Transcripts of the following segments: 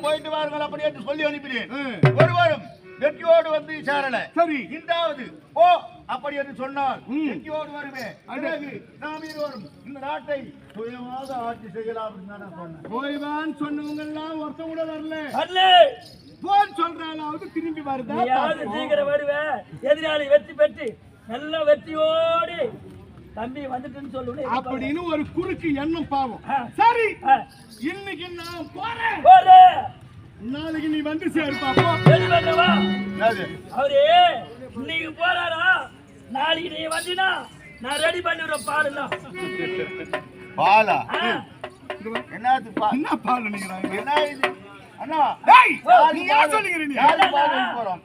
போயிட்டு வாருங்கள் அப்படி என்று சொல்லி அனுப்பினேன். ஒருவரும் வெற்றியோடு வந்து சேரல. சரி, இன்றாவது ஓ அப்படி என்று சொன்னால் வெற்றியோடு வருவேன். பிறகு நாம் இருவரும் இந்த நாட்டை சுயமாக ஆட்சி செய்யலாம் அப்படின்னு சொன்னேன். போய்வான் சொன்னவங்க எல்லாம் ஒருத்தம் கூட வரல. போன் சொல்றாலாவது திரும்பி வருதா? சீக்கிரம் வருவேன். எதிராளி வெற்றி பெற்று நல்ல வெற்றியோடு தம்பி வந்துட்டுன்னு சொல்லுவேன் அப்படின்னு ஒரு குறுக்கு எண்ணம் பாவம். சரி, இன்னைக்கு நான் போறேன். நாளைக்கு நீ வந்து சேரு பாப்போம். அவரு இன்னைக்கு போறாரா, நாளைக்கு நீ வந்தீனா நான் ரெடி பண்ணிடுறேன். பாலுலாம் பாலா என்னது? என்ன பால் நினைக்கிறாங்க? என்ன இது அண்ணா? நீ ஏன் சொல்லுகிறீங்க?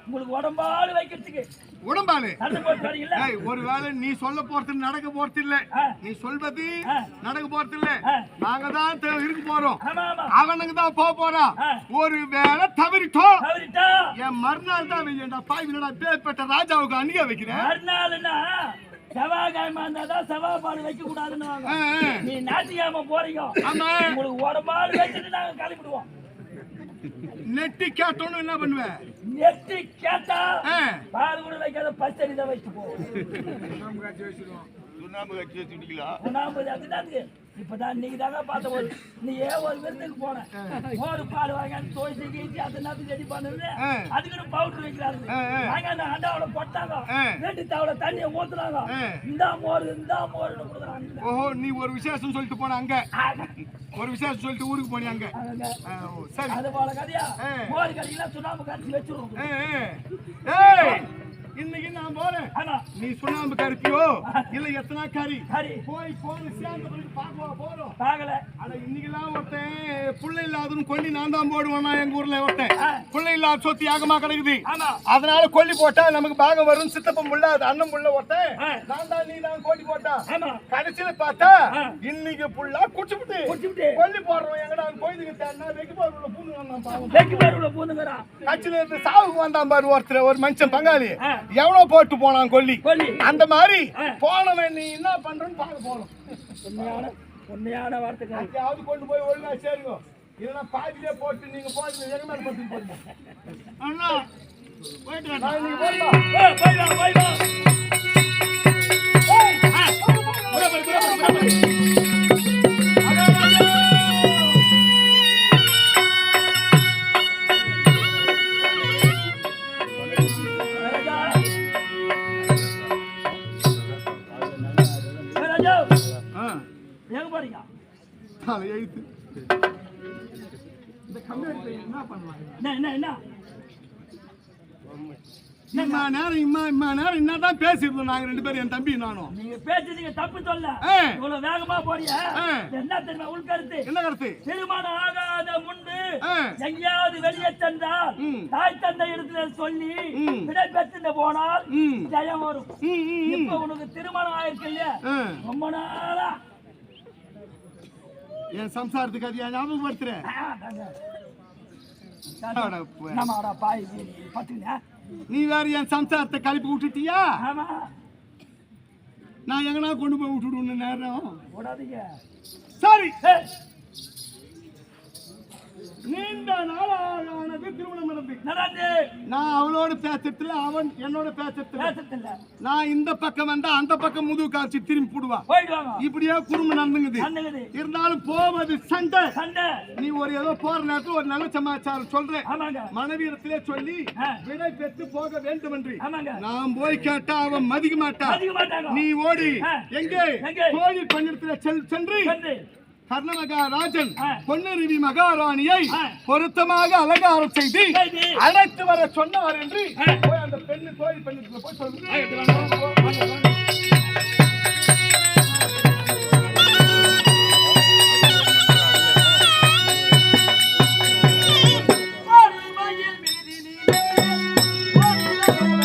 உங்களுக்கு உடம்பாலு வைக்கிறதுக்கு உடம்பாலு ஒருவேளை நீ சொல்ல போறது நடக்க போறது இல்ல. நீ சொல்வது நடக்க போறது இல்ல. நாங்க தான் இருக்கு போறோம். அவனுக்கு தான் போக போறான். ஒரு வேலை தவறிட்டோம். என் மறுநாள் தான் வையண்டா. பாய் வினடா பேர்பட்ட ராஜாவுக்கு அணிய வைக்கிறேன். மறுநாள்னா செவ்வாய்க்கிழமை இருந்தாதான் செவ்வாய் பால் வைக்க கூடாதுன்னு. நீ ஞாயிற்றுக்கிழமை போறீங்க. உங்களுக்கு உடம்பாலு வச்சுட்டு நாங்க கிளம்பிடுவோம். நெட்டி கேட்டோன்னு என்ன பண்ணுவேன்? நெட்டி கேட்டா பால் கூட வைக்காத பச்சடி தான் வச்சு போவோம். சுண்ணாம்பு கட்சி வச்சுட்டீங்களா? சுண்ணாம்பு அதுதான். இப்பதான் இன்னைக்கு தாங்க பார்த்த போது நீ ஏன் ஒரு விருந்துக்கு போன ஒரு பால் வாங்க தோய்ச்சி கீழ்ச்சி அதை நாத்து ரெடி பண்ணுது. அதுக்கு பவுடர் வைக்கிறாரு. வாங்க அந்த அண்டாவோட போட்டாங்க. ரெண்டு தவளை தண்ணியை ஊத்துறாங்க. இந்த மோர்னு கொடுக்குறாங்க. ஓஹோ, நீ ஒரு விசேஷம் சொல்லிட்டு போன அங்க. ஒரு விசேஷம் சொல்லிட்டு ஊருக்கு போனி அங்க. சரி, அது போல கதையா மோர் கடையில சுண்ணாம்பு கரைச்சி வச்சிருவோம். இன்னைக்கு நான் போறேன். நீ சுண்ணாம்பு கருப்பியோ இல்ல எத்தனை கறி போய் சேர்ந்து போறோம். இன்னைக்கெல்லாம் ஒருத்தன் புள்ளை இல்லாதுன்னு கொல்லி நான் தான் போடுவேன். எங்க ஊர்ல ஒருத்தன் புள்ளை இல்லாத சொத்து யாகமா கிடைக்குது. அதனால கொல்லி போட்டா நமக்கு பாகம் வரும். சித்தப்பம் புள்ள அது அண்ணன் புள்ள ஒருத்தன் நான் தான் நீ தான் கொல்லி போட்டா கடைசியில பார்த்தா இன்னைக்கு புள்ளா குடிச்சுட்டு கொல்லி போடுறோம். எங்கடா கோயிலுக்கு தேடினா வெக்கு பூந்துங்கிறா கட்சியில இருந்து சாவுக்கு வந்தான் பாரு ஒருத்தர். ஒரு மனுஷன் பங்காளி எவ்வளவு போட்டு போனான் கொல்லி. அந்த மாதிரி போனவன் நீ என்ன பண்றன்னு பார்க்க போனோம். உண்மையான வார்த்தை கொண்டு போய் ஒழுங்கா சேருங்க. இல்லைன்னா பாதியிலே போட்டு நீங்க போட்டு எங்க போட்டு போடுங்க. அண்ணா எழுத்து இந்த கம்ப்யூட்டர் என்ன பண்ணுவாங்க? இம்மா நேரம் என்னதான் பேசிருந்தோம் நாங்க ரெண்டு பேரும், என் தம்பி நானும். நீங்க பேசுறீங்க தப்பு சொல்ல. இவ்வளவு வேகமா போறியா? என்ன தெரியுமா உள் கருத்து? என்ன கருத்து? திருமணம் ஆகாத முன்பு எங்கேயாவது வெளியே சென்றால் தாய் தந்தை இடத்துல சொல்லி விடை பெற்று போனால் ஜெயம் வரும். இப்ப உனக்கு திருமணம் ஆயிருக்கு இல்லையா? ரொம்ப நாளா என் சம்சாரத்துக்கு அது ஞாபகப்படுத்துறேன். நீ வேற என் சம்சாரத்தை கழிப்பு விட்டுட்டியா? நான் எங்கனா கொண்டு போய் விட்டுடுன்னு நேரம். சரி, நீண்ட நாளானது திருமணம் நடந்து நான் அவளோட பேசத்துல அவன் என்னோட பேசத்துல நான் இந்த பக்கம் வந்தா அந்த பக்கம் முதுகு காட்சி திரும்பி போடுவான். இப்படியே குடும்பம் நடந்துங்குது. இருந்தாலும் போவது சண்டை. நீ ஒரு ஏதோ போற நேரத்தில் ஒரு நல்ல சமாச்சாரம் சொல்றேன். மனைவியிடத்திலே சொல்லி விடை பெற்று போக வேண்டும் என்று நான் போய் கேட்டா அவன் மதிக்க மாட்டான். நீ ஓடி எங்கே கோயில் பணியிடத்திலே சென்று கர்ணமகாராஜன் பொன்னருவி மகாராணியை பொருத்தமாக அலங்காரம் செய்து அழைத்து வர சொன்னார் என்று அந்த பெண்ணு கோயில் பணியிடத்தில் போய் சொல்லுங்க.